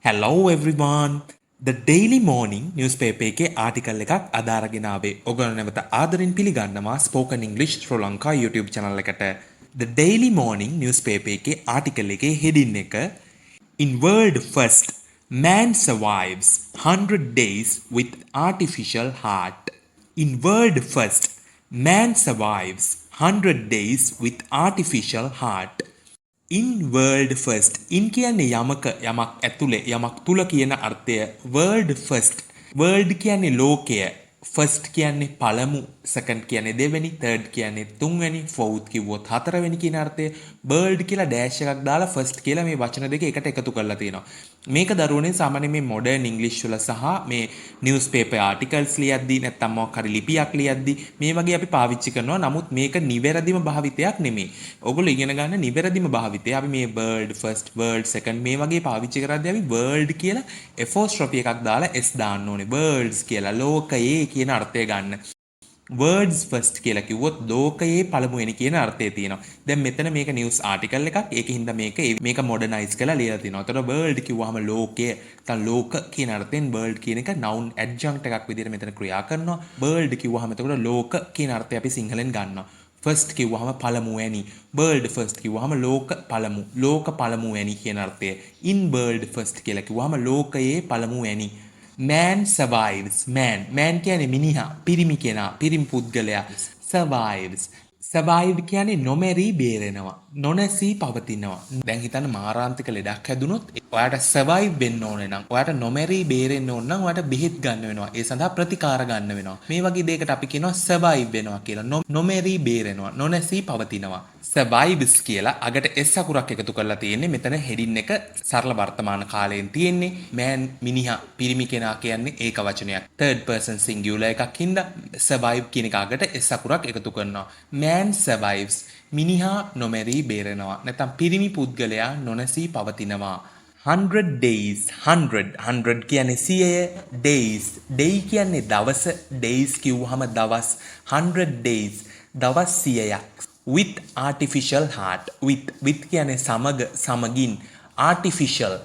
Hello everyone. The Daily Morning newspaper එකේ ආටිකල් එකක් අදාරගෙන ආවේ. ඔයගොල්ලෝ නැවත ආදරෙන් පිළිගන්නවා Spoken English Sri Lanka YouTube channel එකට. The Daily Morning newspaper එකේ ආටිකල් එකේ heading එක In world first, man survives 100 days with artificial heart. In world first, man survives 100 days with artificial heart. In world first in කියන්නේ යමක යමක් ඇතුලේ යමක් තුල කියන අර්ථය world first world කියන්නේ ලෝකය first කියන්නේ පළමු second කියන්නේ දෙවෙනි third කියන්නේ තුන්වෙනි fourth කිව්වොත් හතරවෙනි කියන අර්ථය world කියලා dash එකක් දාලා first කියලා මේ වචන දෙක එකට එකතු කරලා තියෙනවා මේක දරුවනේ සාමාන්‍ය මේ modern english වල සහ මේ newspaper articles ලියද්දී නැත්නම් මොකක් හරි ලිපියක් ලියද්දී මේ වගේ අපි පාවිච්චි කරනවා නමුත් මේක නිවැරදිම භාවිතයක් නෙමෙයි. ඔයගොල්ලෝ ඉගෙන ගන්න නිවැරදිම භාවිතය. අපි මේ world first world second මේ වගේ පාවිච්චි කරද්දී අපි world කියලා apostrophe එකක් දාලා s දාන්න ඕනේ. worlds කියලා ලෝකයේ කියන අර්ථය ගන්න. words first කියලා කිව්වොත් ලෝකයේ පළමුවෙනි කියන අර්ථය තියෙනවා. දැන් මෙතන මේක news article එකක්. ඒකින්ද මේක modernize කරලා ලියලා තිනවා. ඒතර world කිව්වහම ලෝකය. නැත්නම් ලෝක කියන අර්ථයෙන් world කියන එක noun adjunct එකක් විදිහට මෙතන ක්‍රියා කරනවා. world කිව්වහම එතකොට ලෝක කියන අර්ථය අපි සිංහලෙන් ගන්නවා. first කිව්වහම පළමුවැනි. world first කිව්වහම ලෝක පළමු. ලෝක පළමුවැනි කියන අර්ථය. in world first කියලා කිව්වහම ලෝකයේ පළමුවැනි. Man survives. Man කියන්නේ මිනිහා, පිරිමි කෙනා, පිරිමි පුද්ගලයා. Survived කියන්නේ නොමැරී බේරෙනවා. නොනැසී පවතිනවා. දැන් හිතන්න මාරාන්තික ලෙඩක් හැදුනොත් ඔයාට survive වෙන්න ඕනේ නම්, ඔයාට නොමැරී බේරෙන්න ඕන නම් ඔයාට බෙහෙත් ගන්න වෙනවා. ඒ සඳහා ප්‍රතිකාර ගන්න වෙනවා. මේ වගේ දෙයකට අපි කියනවා survive වෙනවා කියලා. නොමැරී බේරෙනවා. නොනැසී පවතිනවා. survives කියලා අගට s අකුරක් එකතු කරලා තියෙන්නේ. මෙතන heading එක සරල වර්තමාන කාලයෙන් තියෙන්නේ. man මිනිහා, පිරිමි කෙනා කියන්නේ ඒක වචනයක්. third person singular එකක් හින්දා survive කියන එක අගට s අකුරක් එකතු කරනවා. man survives මිනිහා නොමැරී බේරෙනවා. නැත්නම් පිරිමි පුද්ගලයා නොනැසී පවතිනවා. 100 days 100 කියන්නේ 100 days day කියන්නේ දවස days කිව්වහම දවස් 100 days දවස් 100ක් with artificial heart with කියන්නේ සමග සමගින් artificial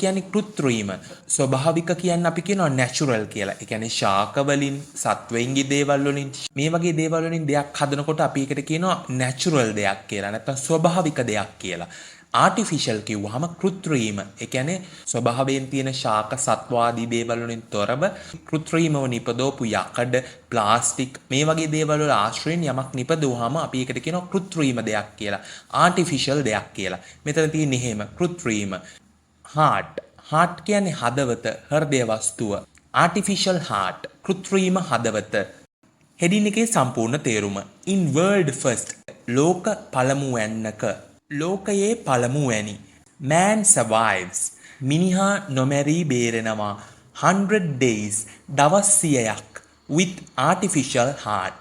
කියන්නේ කෘත්‍රිම ස්වභාවික කියන්නේ අපි කියනවා natural කියලා. ඒ කියන්නේ ශාක වලින් සත්වයින්ගේ දේවල් වලින් මේ වගේ දේවල් වලින් දෙයක් හදනකොට අපි ඒකට කියනවා natural දෙයක් කියලා. නැත්නම් ස්වභාවික දෙයක් කියලා. artificial කිව්වහම කෘත්‍රිම. ඒ කියන්නේ ස්වභාවයෙන් තියෙන ශාක සත්වාදී දේවල් වලින් තොරව කෘත්‍රිමව නිපදවපු යකඩ, ප්ලාස්ටික් මේ වගේ දේවල් වල ආශ්‍රයෙන් යමක් නිපදවුවාම අපි ඒකට කියනවා කෘත්‍රිම දෙයක් කියලා. artificial දෙයක් කියලා. මෙතන තියෙන්නේ එහෙම කෘත්‍රිම. heart කියන්නේ හදවත, හෘදය වස්තුව. artificial heart කෘත්‍රිම හදවත. heading එකේ සම්පූර්ණ තේරුම. in world first ලෝක පළමුවැන්නක ලෝකයේ පළමුවැනි. man survives මිනිහා නොමැරී බේරෙනවා 100 days දවස් 100ක් with artificial heart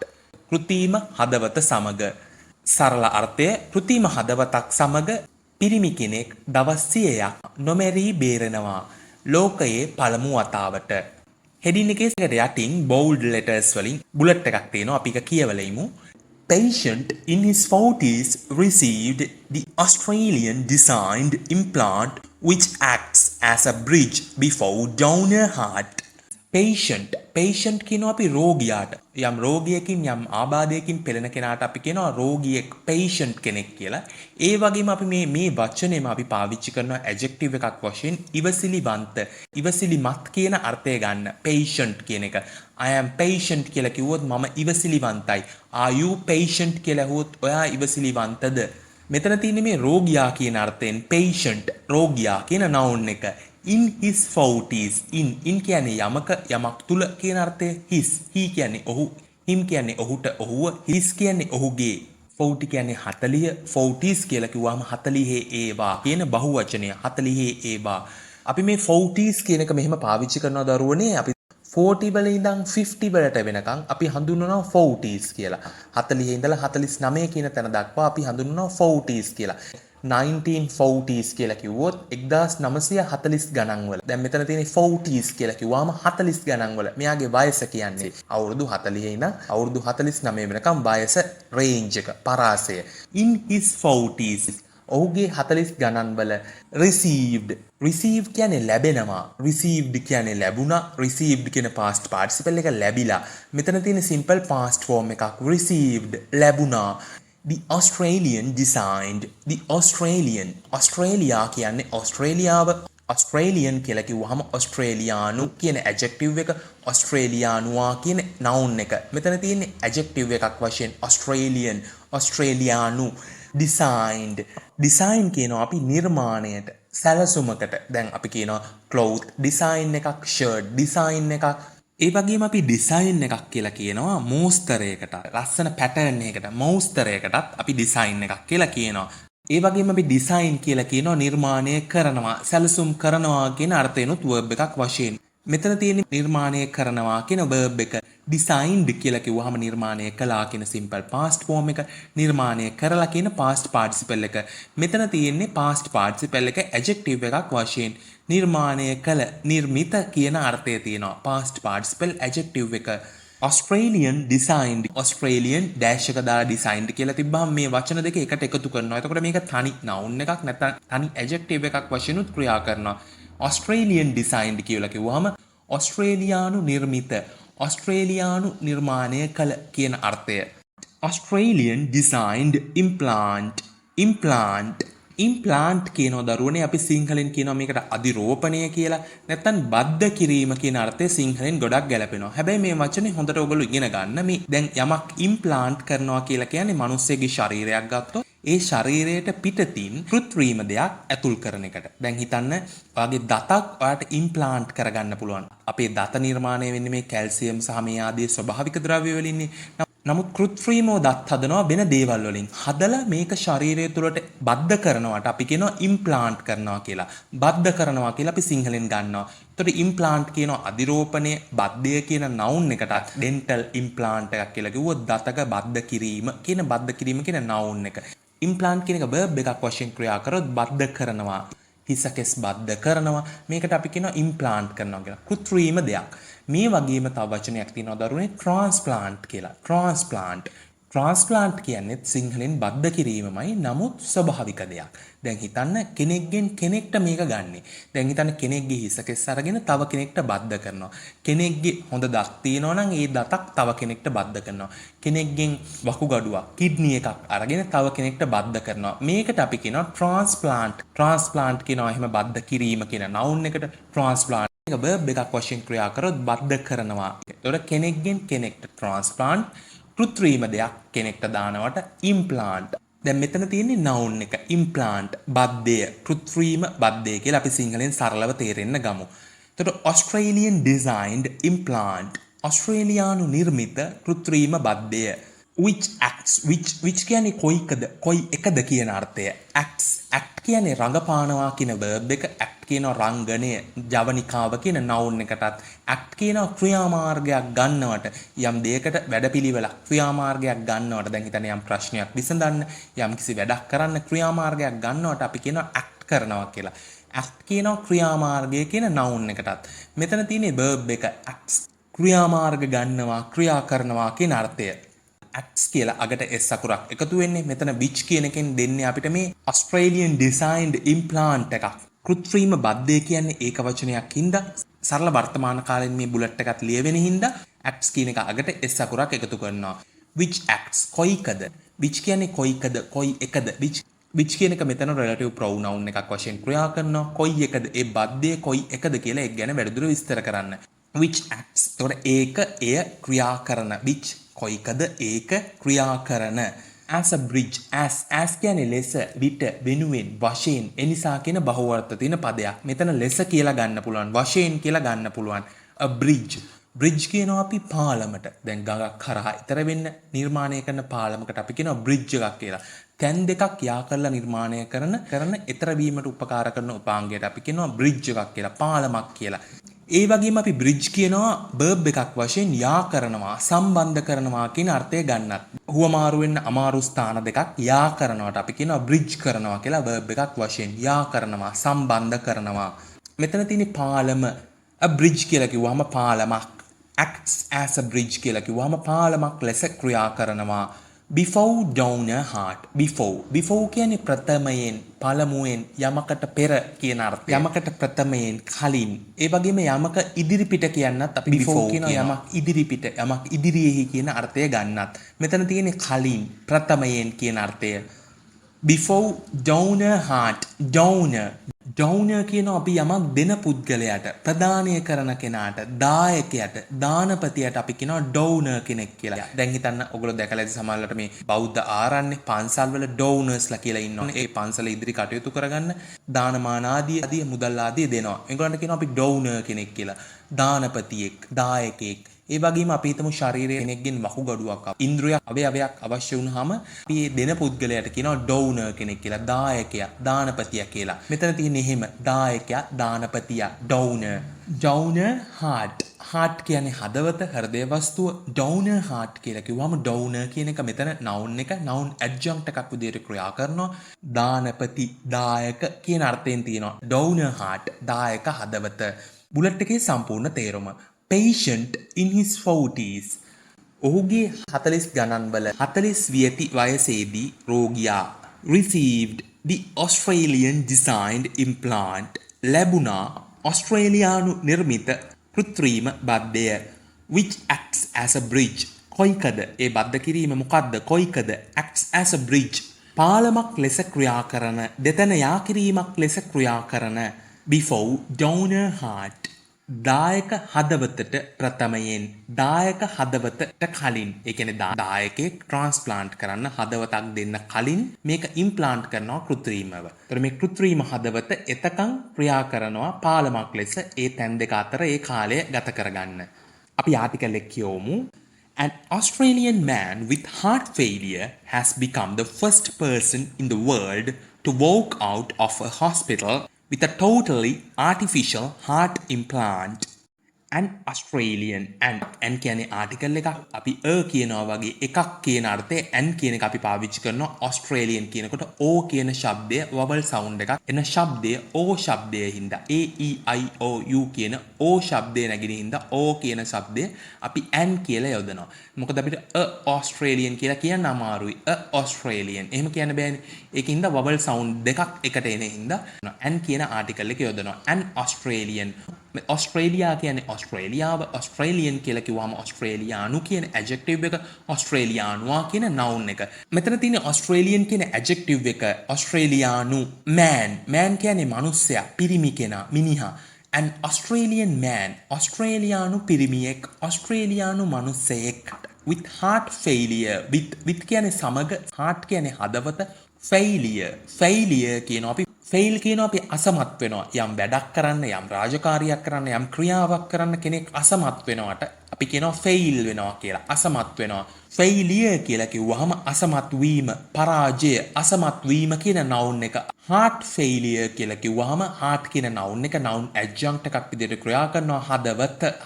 කෘත්‍රිම හදවත සමග. සරල අර්ථය කෘත්‍රිම හදවතක් සමග පිරිමි කෙනෙක් දවස් 100ක් නොමැරී බේරෙනවා ලෝකයේ පළමු වතාවට. heading එකේ යටින් bold letters වලින් බුලට් එකක් තියෙනවා. අපි ඒක කියවලා ඉමු. Patient in his 40s received the Australian designed implant which acts as a bridge before donor heart. Patient කියනවා අපි රෝගියාට. යම් රෝගියකින් යම් ආබාධයකින් පෙළෙන කෙනාට අපි කියනවා රෝගියෙක් patient කෙනෙක් කියලා. ඒ වගේම අපි මේ වචනේම අපි පාවිච්චි කරනවා adjective එකක් වශයෙන් ඉවසිලිවන්ත, ඉවසිලිමත් කියන අර්ථය ගන්න. patient කියන එක. I am patient කියලා කිව්වොත් මම ඉවසිලිවන්තයි. Are you patient කියලා ඇහුවොත් ඔයා ඉවසිලිවන්තද? මෙතන තියෙන්නේ මේ රෝගියා කියන අර්ථයෙන් patient රෝගියා කියන noun එක. in his 40s in කියන්නේ යමක් තුල කියන අර්ථය his he කියන්නේ ඔහු him කියන්නේ ඔහුට ඔහුව his කියන්නේ ඔහුගේ 40 කියන්නේ 40 40s කියලා කිව්වම 40 ඒවා කියන බහුවචනය 40 ඒවා අපි මේ 40s කියන එක මෙහෙම පාවිච්චි කරනවා දරුවනේ අපි 40 වල ඉඳන් 50 වලට වෙනකන් අපි හඳුන්වනවා 40s කියලා 40 ඉඳලා 49 කියන තැන දක්වා අපි හඳුන්වනවා 40s කියලා 1940s කියලා කිව්වොත් 1940 ගණන් වල. දැන් මෙතන තියෙන 40s කියලා කිව්වම 40 ගණන් වල. මෙයාගේ වයස කියන්නේ අවුරුදු 40 ඉඳන් අවුරුදු 49 වෙනකම් වයස රේන්ජ් එක පරාසය. In his 40s ඔහුගේ 40 ගණන් වල received receive කියන්නේ ලැබෙනවා. received කියන්නේ ලැබුණා. received කියන past participle එක ලැබිලා. මෙතන තියෙන simple past form එකක්. received ලැබුණා. The Australian designed. The Australian. Australia කියන්නේ ඔස්ට්‍රේලියාව. Australian කියලා කිව්වහම ඔස්ට්‍රේලියානු කියන adjective එක, ඔස්ට්‍රේලියානුවා කියන noun එක. මෙතන තියෙන්නේ adjective එකක් වශයෙන් Australian, ඔස්ට්‍රේලියානු. Designed. Design කියනවා අපි නිර්මාණයට, සැලසුමකට. දැන් අපි කියනවා cloth design එකක්, shirt design එකක්. ඒ වගේම අපි ඩිසයින් එකක් කියලා කියනවා මෝස්තරයකට. ලස්සන පැටර්න් එකකට, මෝස්තරයකටත් අපි ඩිසයින් එකක් කියලා කියනවා. ඒ වගේම අපි ඩිසයින් කියලා කියනවා නිර්මාණය කරනවා, සැලසුම් කරනවා කියන අර්ථයෙන්ුත් verb එකක් වශයෙන්. මෙතන තියෙන නිර්මාණය කරනවා කියන verb එක designed කියලා කිව්වහම නිර්මාණය කළා කියන simple past form එක, නිර්මාණය කරලා කියන past participle එක. මෙතන තියෙන්නේ past participle එක adjective එකක් වශයෙන්. නිර්මාණය කළ, නිර්මිත කියන අර්ථය තියෙනවා past participle adjective එක. Australian designed. Australian dash එක දාලා designed කියලා තිබ්බම මේ වචන දෙක එකට එකතු කරනවා. එතකොට මේක තනි noun එකක් නැත්නම් තනි adjective එකක් වශයෙන් උත් ක්‍රියා කරනවා. Australian designed කියලා කිව්වහම ඔස්ට්‍රේලියානු නිර්මිත, ඔස්ට්‍රේලියානු නිර්මාණය කළ කියන අර්ථය. Australian designed implant. Implant. Implant කියනවා දරුවනේ අපි සිංහලෙන් කියනවා මේකට අධිරෝපණය කියලා. නැත්නම් බද්ධ කිරීම කියන අර්ථය සිංහලෙන් ගොඩක් ගැලපෙනවා. හැබැයි මේ වචනේ හොඳට ඔයගොල්ලෝ ඉගෙන ගන්න. මේ දැන් යමක් ඉම්ප්ලාන්ට් කරනවා කියලා කියන්නේ මිනිස්සෙගේ ශරීරයක් ගත්තොත් ඒ ශරීරයට පිටතින් කෘත්‍රිම දෙයක් ඇතුල් කරන එකට. දැන් හිතන්න ඔයාගේ දතක් ඔයාට ඉම්ප්ලාන්ට් කරගන්න පුළුවන්. අපේ දත නිර්මාණය වෙන්නේ මේ කැල්සියම් සහ මේ ආදී ස්වභාවික ද්‍රව්‍ය වලින්නේ. නමුත් කෘත්‍රිමව දත් හදනවා වෙන දේවල් වලින්. හදලා මේක ශරීරය තුළට බද්ධ කරනවාට අපි කියනවා ඉම්ප්ලාන්ට් කරනවා කියලා. බද්ධ කරනවා කියලා අපි සිංහලෙන් ගන්නවා. එතකොට ඉම්ප්ලාන්ට් කියනවා අධිරෝපණය, බද්ධය කියන noun එකටත් dental implant එකක් කියලා කිව්වොත් දතක බද්ධ කිරීම කියන බද්ධ කිරීම කියන noun එක. ඉම්ප්ලාන්ට් කියන එක verb එකක් වශයෙන් ක්‍රියා කරොත් බද්ධ කරනවා. හිසකෙස් බද්ධ කරනවා. මේකට අපි කියනවා ඉම්ප්ලාන්ට් කරනවා කියලා. කෘත්‍රිම දෙයක්. මේ වගේම තව වචනයක් තියෙනවා දරුවනේ transplant කියලා. transplant. transplant කියන්නේ සිංහලෙන් බද්ධ කිරීමමයි. නමුත් ස්වභාවික දෙයක්. දැන් හිතන්න කෙනෙක්ගෙන් කෙනෙක්ට මේක ගන්නෙ. දැන් හිතන්න කෙනෙක්ගේ හිසකෙස් අරගෙන තව කෙනෙක්ට බද්ධ කරනවා. කෙනෙක්ගේ හොඳ දත් තියෙනවා නම් ඒ දතක් තව කෙනෙක්ට බද්ධ කරනවා. කෙනෙක්ගෙන් වකුගඩුවක්, කිඩ්නි එකක් අරගෙන තව කෙනෙක්ට බද්ධ කරනවා. මේකට අපි කියනවා transplant. transplant කියනවා එහෙම බද්ධ කිරීම කියන noun එකට transplant එක verb එකක් වශයෙන් ක්‍රියා කරොත් බද්ධ කරනවා. ඒතකොට කෙනෙක්ගෙන් කෙනෙක්ට transplant, කෘත්‍රිම දෙයක් කෙනෙක්ට දානවට implant. දැන් මෙතන තියෙන්නේ noun එක implant, බද්ධය, කෘත්‍රිම බද්ධය කියලා අපි සිංහලෙන් සරලව තේරෙන්න ගමු. එතකොට Australian designed implant. ඔස්ට්‍රේලියානු නිර්මිත කෘත්‍රිම බද්ධය. which කියන්නේ කොයි එකද කියන අර්ථය. act කියන්නේ රඟපානවා කියන verb එක. act කියනවා රංගනය, ජවනිකාව කියන noun එකටත්. act කියනවා ක්‍රියාමාර්ගයක් ගන්නවට, යම් දෙයකට වැඩපිළිවෙලක් ක්‍රියාමාර්ගයක් ගන්නවට. දැන් හිතන්න යම් ප්‍රශ්නයක් විසඳන්න, යම් කිසි වැඩක් කරන්න ක්‍රියාමාර්ගයක් ගන්නවට අපි කියනවා act කරනවා කියලා. act කියනවා ක්‍රියාමාර්ගය කියන noun එකටත්. මෙතන තියෙන්නේ verb එක acts, ක්‍රියාමාර්ග ගන්නවා, ක්‍රියා කරනවා කියන අර්ථය. acts කියලා අගට s අකුරක් එකතු වෙන්නේ. මෙතන which කියන එකෙන් දෙන්නේ අපිට මේ Australian designed implant එකක්. කෘත්‍රිම බද්ධය කියන්නේ ඒක වචනයක් හින්දා සරල වර්තමාන කාලෙන් මේ බුලට් එකත් ලියවෙන හින්දා acts කියන එක අගට s අකුරක් එකතු කරනවා. which acts කොයිකද. which කියන්නේ කොයිකද, කොයි එකද. which කියන එක මෙතන relative pronoun එකක් වශයෙන් ක්‍රියා කරනවා. කොයි එකද ඒ බද්ධය කොයි එකද කියලා ඒක ගැන වැඩිදුර විස්තර කරන්න. which acts. එතකොට ඒක එය ක්‍රියා කරන. which කොයිකද ඒක ක්‍රියා කරන. as a bridge. as කියන්නේ ලෙස, විට, වෙනුවෙන්, වශයෙන්, එනිසා කියන බහුවර්ථ තියෙන පදයක්. මෙතන ලෙස කියලා ගන්න පුළුවන්, වශයෙන් කියලා ගන්න පුළුවන්. a bridge. bridge කියනවා අපි පාලමට. දැන් ගඟක් කරා ඊතර වෙන්න නිර්මාණය කරන පාලමකට අපි කියනවා bridge එකක් කියලා. තැන් දෙකක් යා කරලා නිර්මාණය කරන ඊතර වීමට උපකාර කරන උපාංගයට අපි කියනවා bridge එකක් කියලා, පාලමක් කියලා. ඒ වගේම අපි bridge කියනවා verb එකක් වශයෙන් යා කරනවා, සම්බන්ධ කරනවා කියන අර්ථය ගන්නත්. හුවමාරු වෙන්න අමාරු ස්ථාන දෙකක් යා කරනවට අපි කියනවා bridge කරනවා කියලා verb එකක් වශයෙන් යා කරනවා, සම්බන්ධ කරනවා. මෙතන තියෙන පාලම, a bridge කියලා කිව්වම පාලමක්. acts as a bridge කියලා කිව්වම පාලමක් ලෙස ක්‍රියා කරනවා. before down a heart. Before කියන්නේ ප්‍රථමයෙන් පළමුවෙන් යමකට පෙර කියන අර්ථය. යමකට ප්‍රථමයෙන් කලින්. ඒ වගේම යමක ඉදිරිපිට කියන්නත් අපි before කියන යමක් ඉදිරිපිට යමක් ඉදිරියෙහි කියන අර්ථය ගන්නත්. මෙතන තියෙන්නේ කලින් ප්‍රථමයෙන් කියන අර්ථය. before down a heart. Donor කියන අපි යමක් දෙන පුද්ගලයාට ප්‍රදානය කරන කෙනාට දායකයට දානපතියට අපි කියනවා donor කෙනෙක් කියලා. දැන් හිතන්න ඔයගොල්ලෝ දැකලා ඇති සමහරවිට මේ බෞද්ධ ආරණ්‍ය පන්සල්වල donoursලා කියලා ඉන්නවා. ඒ පන්සල ඉදිරි කටයුතු කරගන්න දානමාන ආදී මුදල් ආදී දෙනවා. ඒගොල්ලන්ට කියනවා අපි donor කෙනෙක් කියලා. දානපතියෙක්, දායකයෙක්. ඒ වගේම අපි හිතමු ශරීරයේ කෙනෙක්ගෙන් වකුගඩුවක් ඉන්ද්‍රියක් අවයවයක් අවශ්‍ය වුනහම අපි මේ දෙන පුද්ගලයාට කියනවා donor කෙනෙක් කියලා, දායකයා, දානපතියා කියලා. මෙතන තියෙන්නේ එහෙම දායකයා, දානපතියා, donor heart කියන්නේ හදවත, හෘදය වස්තුව. donor heart කියලා කිව්වම donor කියන එක මෙතන noun adjunct එකක් විදිහට ක්‍රියා කරනවා. දානපති, දායක කියන අර්ථයෙන් තියෙනවා. donor heart දායක හදවත. බුලට් එකේ සම්පූර්ණ තේරුම. patient in his 40s. ඔහුගේ 40 ගණන්වල 40 වියති වයසේදී රෝගියා received the Australian designed implant. ලැබුණා ඔස්ට්‍රේලියානු නිර්මිත කෘත්‍රිම බද්ධය which acts as a bridge. කොයිකද ඒ බද්ධ කිරීම මොකද්ද? කොයිකද acts as a bridge. පාලමක් ලෙස ක්‍රියා කරන, දෙතන යා කිරීමක් ලෙස ක්‍රියා කරන. before donor heart. දායක හදවතට ප්‍රථමයෙන්, දායක හදවතට කලින්. ඒ කියන්නේ දායකයෙක් ට්‍රාන්ස්ප්ලාන්ට් කරන්න හදවතක් දෙන්න කලින් මේක ඉම්ප්ලාන්ට් කරනවා කෘත්‍රිමව. ඒතර මේ කෘත්‍රිම හදවත එතකන් ක්‍රියා කරනවා පාලමක් ලෙස ඒ තැන් දෙක අතර ඒ කාලය ගත කරගන්න. අපි ආටිකල් එක කියවමු. An Australian man with heart failure has become the first person in the world to walk out of a hospital with a totally artificial heart implant. An Australian and කියන්නේ ආටිකල් එකක්. අපි කියනවා වගේ එකක් කියන අර්ථයේ an කියන එක අපි පාවිච්චි කරනවා. Australian කියනකොට o කියන ශබ්දය vowel sound එකක් එන ශබ්දය o ශබ්දයේ හින්දා a e i o u කියන o ශබ්දය නැගින හින්දා o කියන ශබ්දය අපි an කියලා යොදනවා. මොකද අපිට Australian කියලා කියන්න අමාරුයි. Australian එහෙම කියන්න බෑනේ. ඒකින්ද vowel sound දෙකක් එකට එන හින්දා an කියන ආටිකල් එක යොදනවා. An Australian. ඔස්ට්‍රේලියා කියන්නේ ඔස්ට්‍රේලියාව. ඔස්ට්‍රේලියන් කියලා කිව්වම ඔස්ට්‍රේලියානු කියන ඇඩ්ජෙක්ටිව් එක, ඔස්ට්‍රේලියානුවා කියන නවුන් එක. මෙතන තියෙන ඔස්ට්‍රේලියන් කියන ඇඩ්ජෙක්ටිව් එක ඔස්ට්‍රේලියානු. man කියන්නේ මිනිස්සයා, පිරිමි කෙනා, මිනිහා. an Australian man ඔස්ට්‍රේලියානු පිරිමියෙක්, ඔස්ට්‍රේලියානු මිනිසෙක් with heart failure. with කියන්නේ සමග, heart කියන්නේ හදවත, failure කියනවා අපි ෆෙයිල් කියනවා අපි අසමත් වෙනවා. යම් වැඩක් කරන්න, යම් රාජකාරියක් කරන්න, යම් ක්‍රියාවක් කරන්න කෙනෙක් අසමත් වෙනවට අපි කියනවා ෆෙයිල් වෙනවා කියලා. අසමත් වෙනවා. ෆෙයිලියර් කියලා කිව්වහම අසමත් වීම, පරාජය, අසමත් වීම කියන නවුන් එක. heart failure කියලා කිව්වහම heart කියන නවුන් එක noun adjunct එකක් විදිහට ක්‍රියා කරනවා.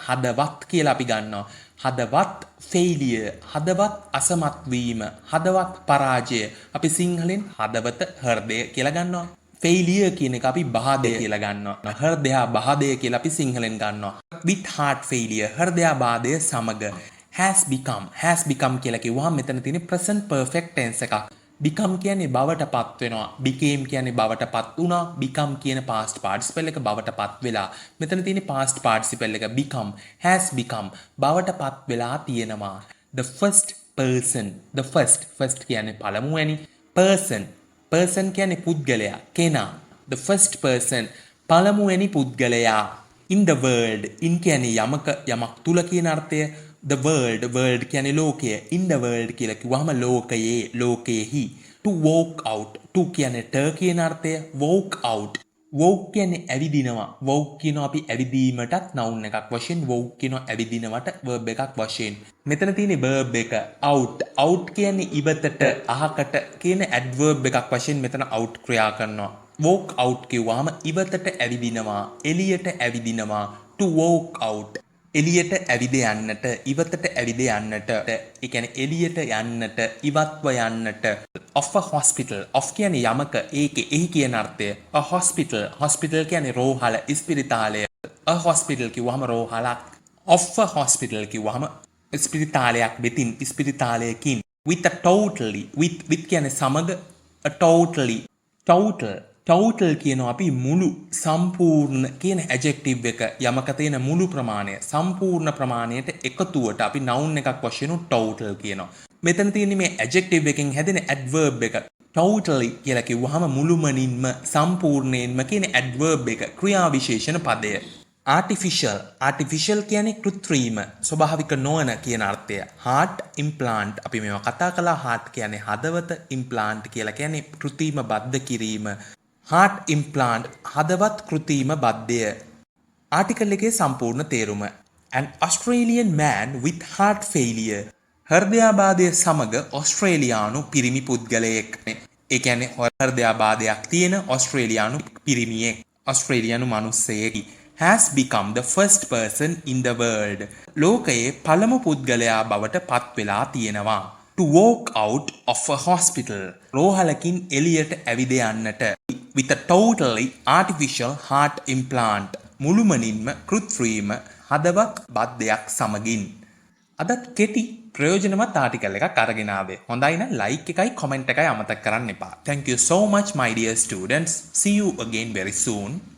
හදවත් කියලා අපි ගන්නවා. හදවත් failure, හදවත් අසමත් වීම, හදවත් පරාජය. අපි සිංහලෙන් හදවත, හෘදය කියලා ගන්නවා. failure කියන එක අපි බාධය කියලා ගන්නවා. හෘදයා බාධය කියලා අපි සිංහලෙන් ගන්නවා. with heart failure හෘදයාබාධය සමග. has become කියලා කිව්වහම මෙතන තියෙන present perfect tense එකක්. become කියන්නේ බවට පත් වෙනවා. became කියන්නේ බවට පත් වුණා. become කියන past participle එක බවට පත් වෙලා. මෙතන තියෙන past participle එක become, has become බවට පත් වෙලා තියෙනවා. the first person. first කියන්නේ පළමුවැනි. person කියන්නේ පුද්ගලයා, කෙනා. the first person පළමුවැනි පුද්ගලයා. in the world. in කියන්නේ යමක් තුල කියන අර්ථය. the world කියන්නේ ලෝකය. in the world කියලා කිව්වහම ලෝකයේහි. to walk out. to කියන්නේ කියන අර්ථය. walk කියන්නේ ඇවිදිනවා. walk කියනවා අපි ඇවිදීමටත් noun එකක් වශයෙන්. walk කියනවා ඇවිදිනවට verb එකක් වශයෙන්. මෙතන තියෙන verb එක out කියන්නේ ඉවතට, අහකට කියන adverb එකක් වශයෙන් මෙතන out ක්‍රියා කරනවා. walk out කිව්වහම ඉවතට ඇවිදිනවා, එළියට ඇවිදිනවා. to walk out එළියට ඇවිද යන්නට, ඉවතට ඇවිද යන්නට. ඒ කියන්නේ එළියට යන්නට, ඉවත්ව යන්නට. of a hospital. of කියන්නේ යමක, එහි කියන අර්ථය. a hospital කියන්නේ රෝහල, ඉස්පිරිතාලය. a hospital කිව්වහම රෝහලක්. of a hospital කිව්වහම ඉස්පිරිතාලයක් වෙතින්, ඉස්පිරිතාලයකින්. with a totally with කියන්නේ සමග a totally total කියනවා අපි මුළු සම්පූර්ණ කියන adjective එක යමක තියෙන මුළු ප්‍රමාණය සම්පූර්ණ ප්‍රමාණයට එකතුවට අපි noun එකක් වශයෙන් total කියනවා. මෙතන තියෙන්නේ මේ adjective එකෙන් හැදෙන adverb එක. totally කියලා කිව්වහම මුළුමනින්ම සම්පූර්ණයෙන්ම කියන adverb එක ක්‍රියා විශේෂණ පදය. artificial කියන්නේ කෘත්‍රිම ස්වභාවික නොවන කියන අර්ථය. heart implant අපි මේවා කතා කළා. heart කියන්නේ හදවත, implant කියලා කියන්නේ කෘත්‍රිම බද්ධ කිරීම. heart implant හදවත් කෘත්‍රිම බද්ධය. ආටිකල් එකේ සම්පූර්ණ තේරුම. an Australian man with heart failure හෘදයාබාධය සමග ඔස්ට්‍රේලියානු පිරිමි පුද්ගලයෙක්. ඒ කියන්නේ හෘදයාබාධයක් තියෙන ඔස්ට්‍රේලියානු පිරිමියෙක්, ඔස්ට්‍රේලියානු මිනිස්සෙක් has become the first person in the world. ලෝකයේ පළමු පුද්ගලයා බවට පත් වෙලා තියෙනවා. To walk out of a hospital. රෝහලකින් එළියට ඇවිද යන්නට. With a totally artificial heart implant. මුළුමනින්ම කෘත්‍රිම හදවත් බද්ධයක් සමගින්. අදත් කෙටි ප්‍රයෝජනවත් ආටිකල් එකක් අරගෙන ආවේ. හොඳයි නම් like එකයි comment එකයි අමතක කරන්න එපා. Thank you so much my dear students. See you again very soon.